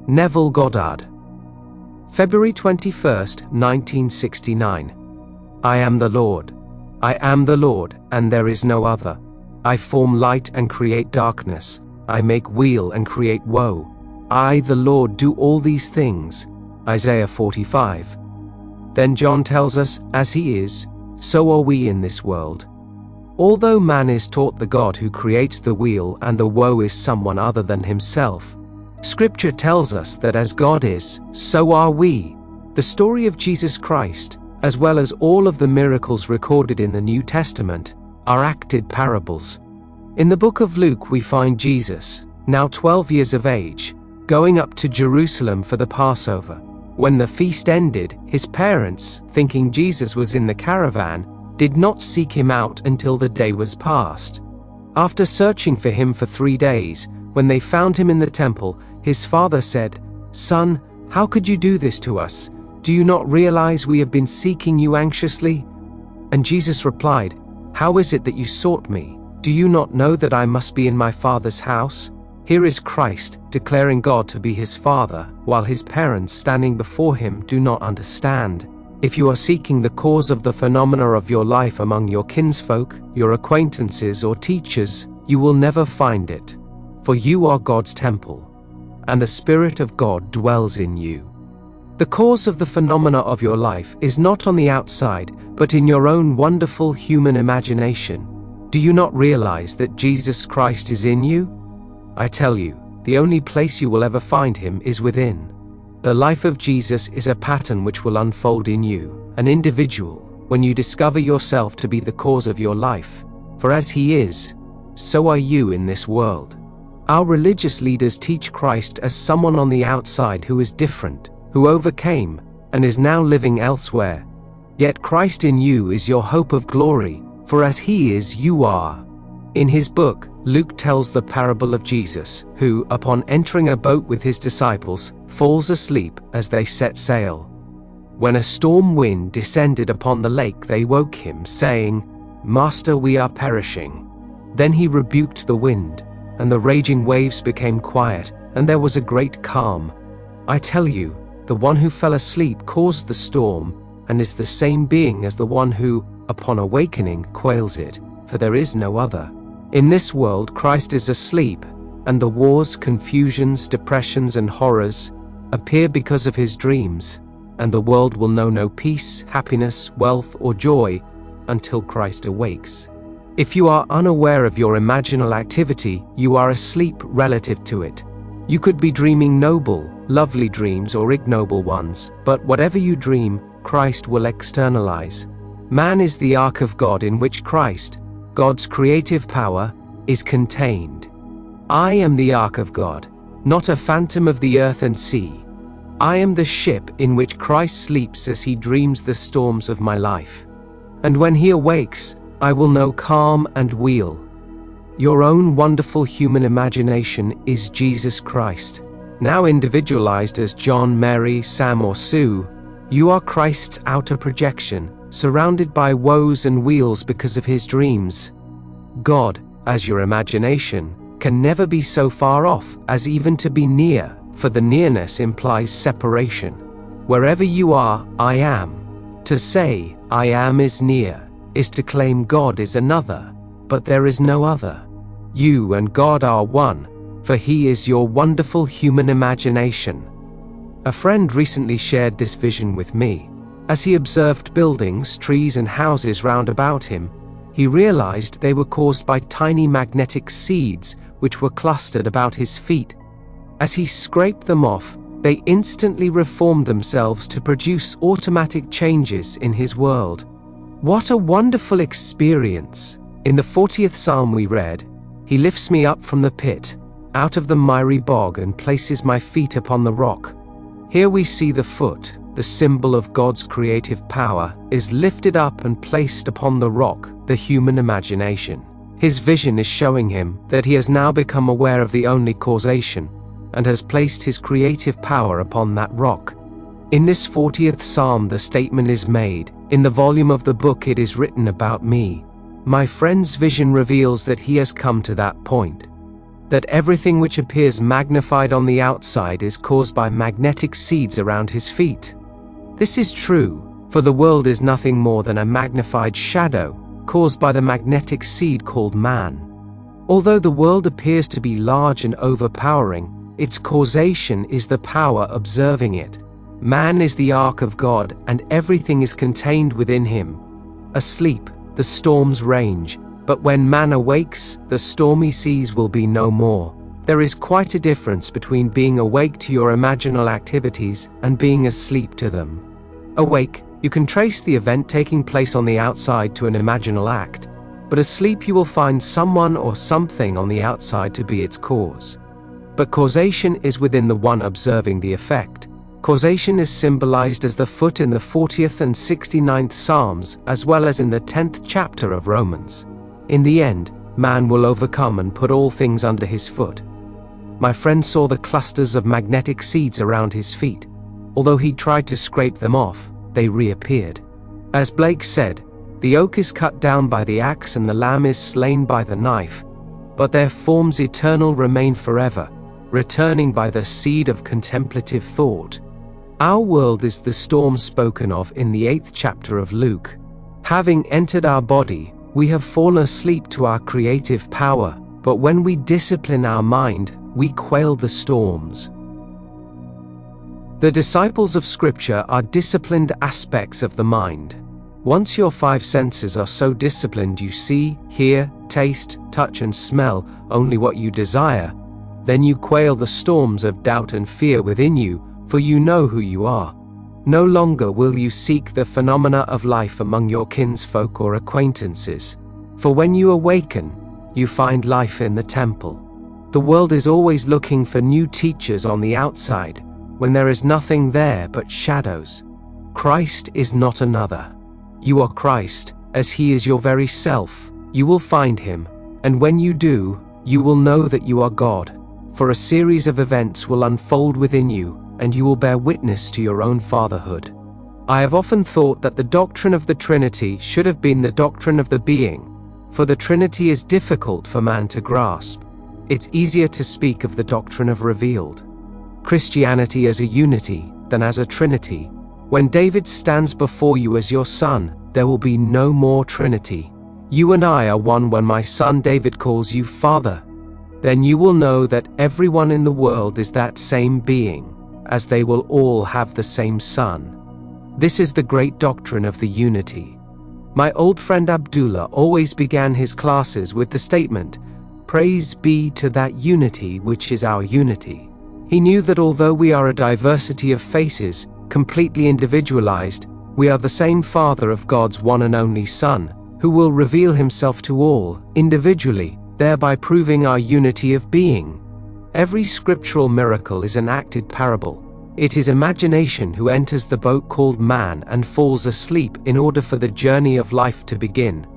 Neville Goddard. February 21, 1969. I am the Lord. I am the Lord, and there is no other. I form light and create darkness. I make weal and create woe. I, the Lord, do all these things. Isaiah 45. Then John tells us, as he is, so are we in this world. Although man is taught the God who creates the weal and the woe is someone other than himself, Scripture tells us that as God is, so are we. The story of Jesus Christ, as well as all of the miracles recorded in the New Testament, are acted parables. In the book of Luke we find Jesus, now 12 years of age, going up to Jerusalem for the Passover. When the feast ended, his parents, thinking Jesus was in the caravan, did not seek him out until the day was past. After searching for him for 3 days, when they found him in the temple, his father said, "Son, how could you do this to us? Do you not realize we have been seeking you anxiously?" And Jesus replied, "How is it that you sought me? Do you not know that I must be in my Father's house?" Here is Christ declaring God to be his Father, while his parents standing before him do not understand. If you are seeking the cause of the phenomena of your life among your kinsfolk, your acquaintances or teachers, you will never find it. For you are God's temple, and the Spirit of God dwells in you. The cause of the phenomena of your life is not on the outside, but in your own wonderful human imagination. Do you not realize that Jesus Christ is in you? I tell you, the only place you will ever find him is within. The life of Jesus is a pattern which will unfold in you, an individual, when you discover yourself to be the cause of your life. For as he is, so are you in this world. Our religious leaders teach Christ as someone on the outside who is different, who overcame, and is now living elsewhere. Yet Christ in you is your hope of glory, for as he is, you are. In his book, Luke tells the parable of Jesus, who, upon entering a boat with his disciples, falls asleep as they set sail. When a storm wind descended upon the lake, they woke him, saying, "Master, we are perishing." Then he rebuked the wind, and the raging waves became quiet, and there was a great calm. I tell you, the one who fell asleep caused the storm, and is the same being as the one who, upon awakening, quails it, for there is no other. In this world Christ is asleep, and the wars, confusions, depressions, and horrors appear because of his dreams, and the world will know no peace, happiness, wealth, or joy until Christ awakes. If you are unaware of your imaginal activity, you are asleep relative to it. You could be dreaming noble, lovely dreams or ignoble ones, but whatever you dream, Christ will externalize. Man is the ark of God in which Christ, God's creative power, is contained. I am the ark of God, not a phantom of the earth and sea. I am the ship in which Christ sleeps as he dreams the storms of my life. And when he awakes, I will know calm and weal. Your own wonderful human imagination is Jesus Christ. Now individualized as John, Mary, Sam, or Sue, you are Christ's outer projection, surrounded by woes and weals because of his dreams. God, as your imagination, can never be so far off as even to be near, for the nearness implies separation. Wherever you are, I am. To say, I am is near, is to claim God is another, but there is no other. You and God are one, for he is your wonderful human imagination. A friend recently shared this vision with me. As he observed buildings, trees, and houses round about him, he realized they were caused by tiny magnetic seeds which were clustered about his feet. As he scraped them off, they instantly reformed themselves to produce automatic changes in his world. What a wonderful experience! In the 40th Psalm we read, "He lifts me up from the pit, out of the miry bog, and places my feet upon the rock." Here we see the foot, the symbol of God's creative power, is lifted up and placed upon the rock, the human imagination. His vision is showing him that he has now become aware of the only causation, and has placed his creative power upon that rock. In this 40th Psalm the statement is made, "In the volume of the book it is written about me." My friend's vision reveals that he has come to that point. that everything which appears magnified on the outside is caused by magnetic seeds around his feet. This is true, for the world is nothing more than a magnified shadow caused by the magnetic seed called man. Although the world appears to be large and overpowering, its causation is the power observing it. Man is the ark of God, and everything is contained within him. Asleep, the storms range, but when man awakes, the stormy seas will be no more. There is quite a difference between being awake to your imaginal activities and being asleep to them. Awake, you can trace the event taking place on the outside to an imaginal act, but asleep you will find someone or something on the outside to be its cause. But causation is within the one observing the effect. Causation is symbolized as the foot in the 40th and 69th Psalms, as well as in the 10th chapter of Romans. In the end, man will overcome and put all things under his foot. My friend saw the clusters of magnetic seeds around his feet. Although he tried to scrape them off, they reappeared. As Blake said, the oak is cut down by the axe and the lamb is slain by the knife, but their forms eternal remain forever, returning by the seed of contemplative thought. Our world is the storm spoken of in the 8th chapter of Luke. Having entered our body, we have fallen asleep to our creative power, but when we discipline our mind, we quail the storms. The disciples of Scripture are disciplined aspects of the mind. Once your 5 senses are so disciplined you see, hear, taste, touch and smell only what you desire, then you quail the storms of doubt and fear within you, for you know who you are. No longer will you seek the phenomena of life among your kinsfolk or acquaintances, for when you awaken, you find life in the temple. The world is always looking for new teachers on the outside, when there is nothing there but shadows. Christ is not another. You are Christ, as he is your very self. You will find him, and when you do, you will know that you are God, for a series of events will unfold within you, and you will bear witness to your own fatherhood. I have often thought that the doctrine of the Trinity should have been the doctrine of the being, for the Trinity is difficult for man to grasp. It's easier to speak of the doctrine of revealed Christianity as a unity than as a trinity. When David stands before you as your son, there will be no more Trinity. You and I are one when my son David calls you Father. Then you will know that everyone in the world is that same being, as they will all have the same Son. This is the great doctrine of the unity. My old friend Abdullah always began his classes with the statement, "Praise be to that unity which is our unity." He knew that although we are a diversity of faces, completely individualized, we are the same Father of God's one and only Son, who will reveal himself to all, individually, thereby proving our unity of being. Every scriptural miracle is an acted parable. It is imagination who enters the boat called man and falls asleep in order for the journey of life to begin.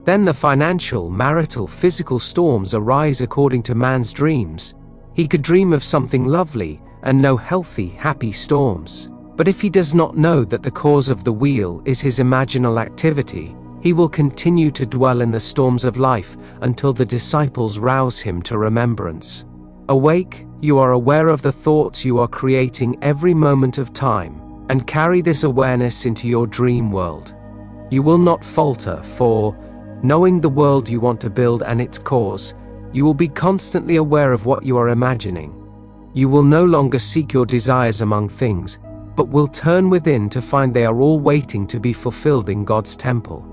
Then the financial, marital, physical storms arise according to man's dreams. He could dream of something lovely and know healthy, happy storms. But if he does not know that the cause of the wheel is his imaginal activity, he will continue to dwell in the storms of life until the disciples rouse him to remembrance. Awake, you are aware of the thoughts you are creating every moment of time, and carry this awareness into your dream world. You will not falter, for, knowing the world you want to build and its cause, you will be constantly aware of what you are imagining. You will no longer seek your desires among things, but will turn within to find they are all waiting to be fulfilled in God's temple.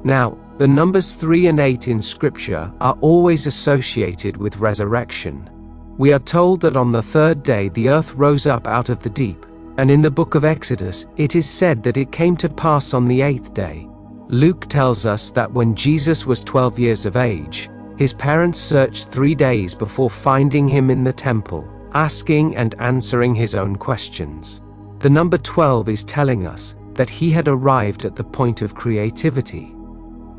Now, the numbers 3 and 8 in Scripture are always associated with resurrection. We are told that on the 3rd day the earth rose up out of the deep, and in the book of Exodus it is said that it came to pass on the 8th day. Luke tells us that when Jesus was 12 years of age, his parents searched 3 days before finding him in the temple, asking and answering his own questions. The number 12 is telling us that he had arrived at the point of creativity,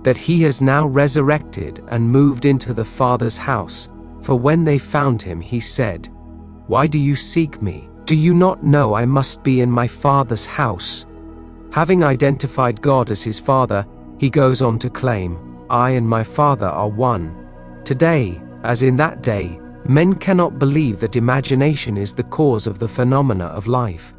that he has now resurrected and moved into the Father's house, for when they found him he said, "Why do you seek me? Do you not know I must be in my Father's house?" Having identified God as his Father, he goes on to claim, "I and my Father are one." Today, as in that day, Men cannot believe that imagination is the cause of the phenomena of life.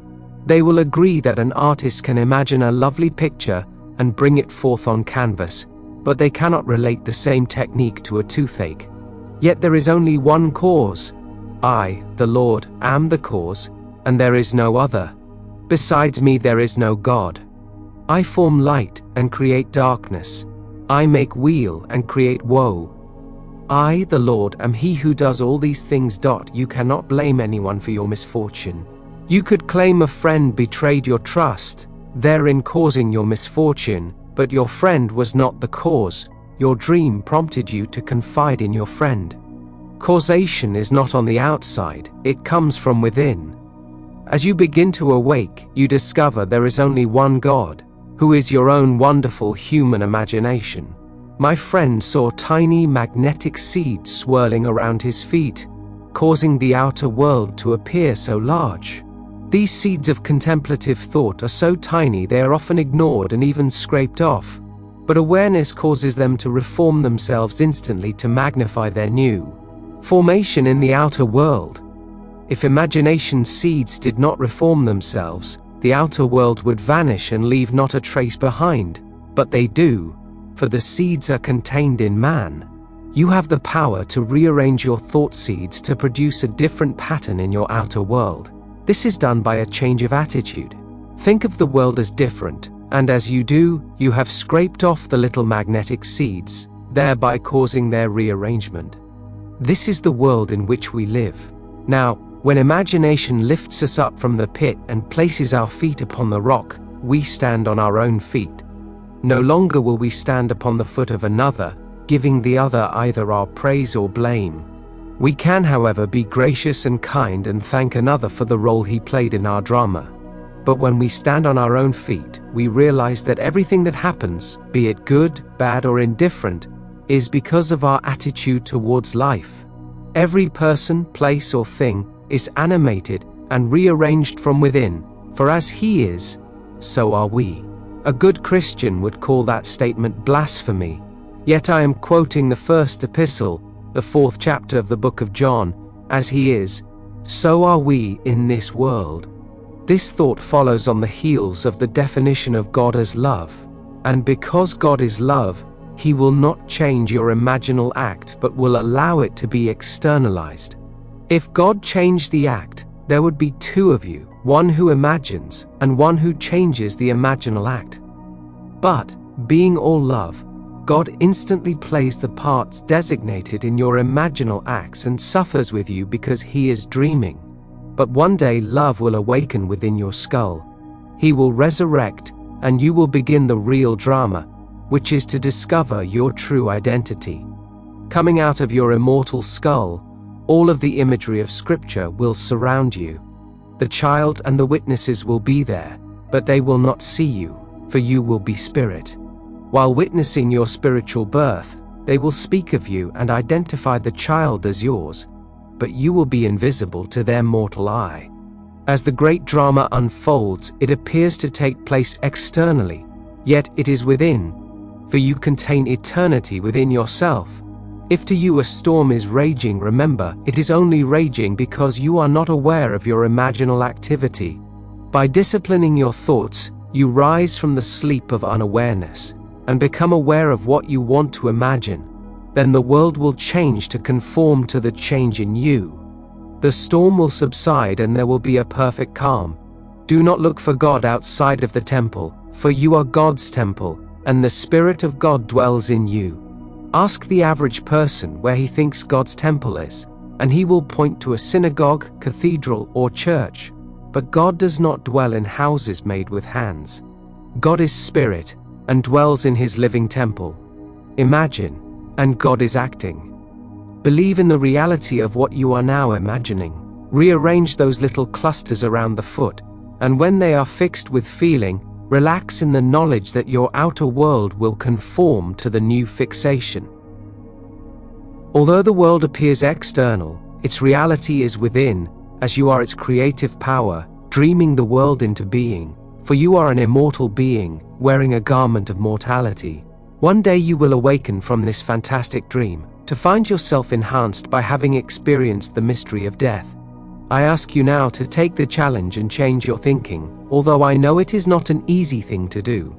They will agree that an artist can imagine a lovely picture and bring it forth on canvas, but they cannot relate the same technique to a toothache. Yet there is only one cause. I, the Lord, am the cause, and there is no other. Besides me there is no God. I form light and create darkness. I make weal and create woe. I, the Lord, am he who does all these things. You cannot blame anyone for your misfortune. You could claim a friend betrayed your trust, therein causing your misfortune, but your friend was not the cause. Your dream prompted you to confide in your friend. Causation is not on the outside, it comes from within. As you begin to awake, you discover there is only one God, who is your own wonderful human imagination. My friend saw tiny magnetic seeds swirling around his feet, causing the outer world to appear so large. These seeds of contemplative thought are so tiny they are often ignored and even scraped off, but awareness causes them to reform themselves instantly to magnify their new formation in the outer world. If imagination seeds did not reform themselves, the outer world would vanish and leave not a trace behind, but they do, for the seeds are contained in man. You have the power to rearrange your thought seeds to produce a different pattern in your outer world. This is done by a change of attitude. Think of the world as different, and as you do, you have scraped off the little magnetic seeds, thereby causing their rearrangement. This is the world in which we live. Now, when imagination lifts us up from the pit and places our feet upon the rock, we stand on our own feet. No longer will we stand upon the foot of another, giving the other either our praise or blame. We can, however, be gracious and kind and thank another for the role he played in our drama. But when we stand on our own feet, we realize that everything that happens, be it good, bad, or indifferent, is because of our attitude towards life. Every person, place, or thing is animated and rearranged from within, for as he is, so are we. A good Christian would call that statement blasphemy, yet I am quoting the first epistle, the 4th chapter of the book of John, as he is, so are we in this world. This thought follows on the heels of the definition of God as love, and because God is love, he will not change your imaginal act but will allow it to be externalized. If God changed the act, there would be two of you, one who imagines and one who changes the imaginal act. But, being all love, God instantly plays the parts designated in your imaginal acts and suffers with you because he is dreaming. But one day love will awaken within your skull. He will resurrect and you will begin the real drama, which is to discover your true identity. Coming out of your immortal skull, all of the imagery of Scripture will surround you. The child and the witnesses will be there, but they will not see you, for you will be spirit. While witnessing your spiritual birth, they will speak of you and identify the child as yours, but you will be invisible to their mortal eye. As the great drama unfolds, it appears to take place externally, yet it is within, for you contain eternity within yourself. If to you a storm is raging, remember, it is only raging because you are not aware of your imaginal activity. By disciplining your thoughts, you rise from the sleep of unawareness and become aware of what you want to imagine. Then the world will change to conform to the change in you. The storm will subside and there will be a perfect calm. Do not look for God outside of the temple, for you are God's temple, and the Spirit of God dwells in you. Ask the average person where he thinks God's temple is, and he will point to a synagogue, cathedral, or church. But God does not dwell in houses made with hands. God is spirit, and dwells in his living temple. Imagine, and God is acting. Believe in the reality of what you are now imagining. Rearrange those little clusters around the foot, and when they are fixed with feeling, relax in the knowledge that your outer world will conform to the new fixation. Although the world appears external, its reality is within, as you are its creative power, dreaming the world into being, for you are an immortal being, wearing a garment of mortality. One day you will awaken from this fantastic dream, to find yourself enhanced by having experienced the mystery of death. I ask you now to take the challenge and change your thinking, although I know it is not an easy thing to do.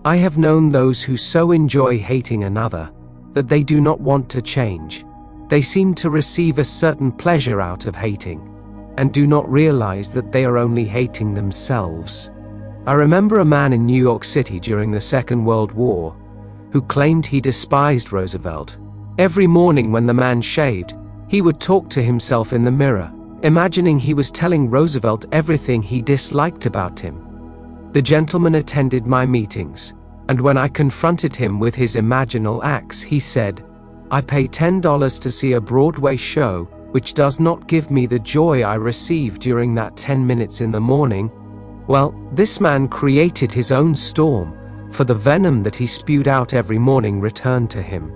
I have known those who so enjoy hating another that they do not want to change. They seem to receive a certain pleasure out of hating, and do not realize that they are only hating themselves. I remember a man in New York City during the Second World War who claimed he despised Roosevelt. Every morning when the man shaved, he would talk to himself in the mirror, imagining he was telling Roosevelt everything he disliked about him. The gentleman attended my meetings, and when I confronted him with his imaginal acts, he said, "I pay $10 to see a Broadway show, which does not give me the joy I receive during that 10 minutes in the morning." Well, this man created his own storm, for the venom that he spewed out every morning returned to him.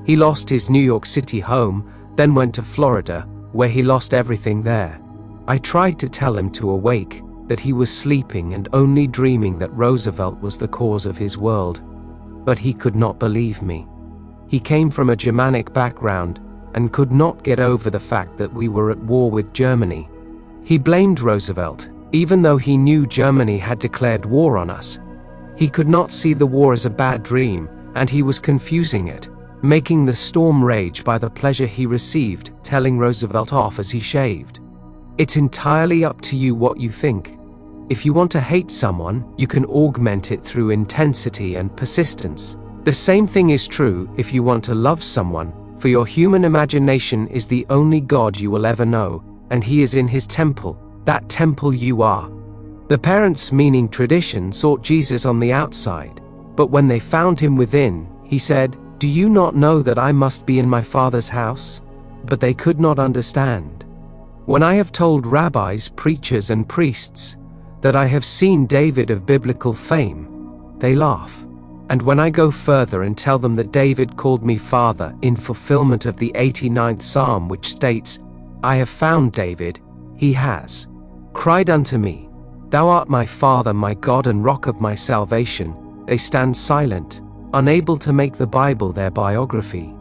He lost his New York City home, then went to Florida, where he lost everything there. I tried to tell him to awake, that he was sleeping and only dreaming that Roosevelt was the cause of his world. But he could not believe me. He came from a Germanic background and could not get over the fact that we were at war with Germany. He blamed Roosevelt, even though he knew Germany had declared war on us. He could not see the war as a bad dream, and he was confusing it, making the storm rage by the pleasure he received telling Roosevelt off as he shaved. It's entirely up to you what you think. If you want to hate someone, you can augment it through intensity and persistence. The same thing is true if you want to love someone, for your human imagination is the only God you will ever know, and he is in his temple, that temple you are. The parents, meaning tradition, sought Jesus on the outside, but when they found him within, he said, "Do you not know that I must be in my Father's house?" But they could not understand. When I have told rabbis, preachers, and priests that I have seen David of biblical fame, they laugh. And when I go further and tell them that David called me Father in fulfillment of the 89th Psalm, which states, "I have found David, he has cried unto me, Thou art my Father, my God and rock of my salvation," they stand silent, unable to make the Bible their biography.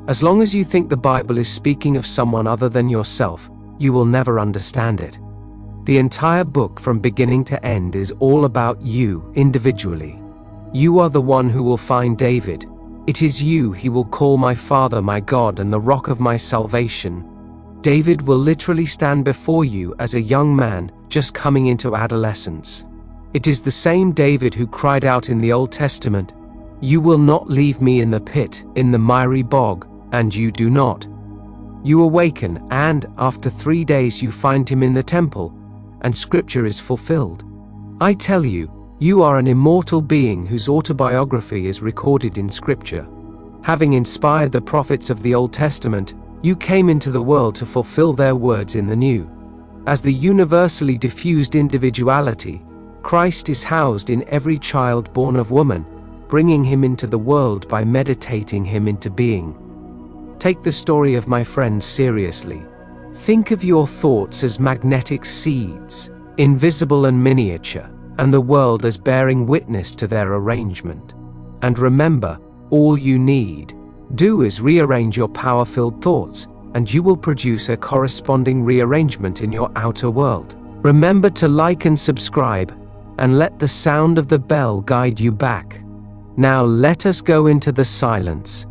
As long as you think the Bible is speaking of someone other than yourself, you will never understand it. The entire book from beginning to end is all about you individually. You are the one who will find David. It is you he will call my Father, my God, and the rock of my salvation. David will literally stand before you as a young man just coming into adolescence. It is the same David who cried out in the Old Testament, "You will not leave me in the pit, in the miry bog," and you do not. You awaken, and after 3 days you find him in the temple, and scripture is fulfilled. I tell you, you are an immortal being whose autobiography is recorded in scripture. Having inspired the prophets of the Old Testament, you came into the world to fulfill their words in the New. As the universally diffused individuality, Christ is housed in every child born of woman, bringing him into the world by meditating him into being. Take the story of my friend seriously. Think of your thoughts as magnetic seeds, invisible and miniature, and the world as bearing witness to their arrangement. And remember, all you need do is rearrange your power-filled thoughts, and you will produce a corresponding rearrangement in your outer world. Remember to like and subscribe, and let the sound of the bell guide you back. Now let us go into the silence.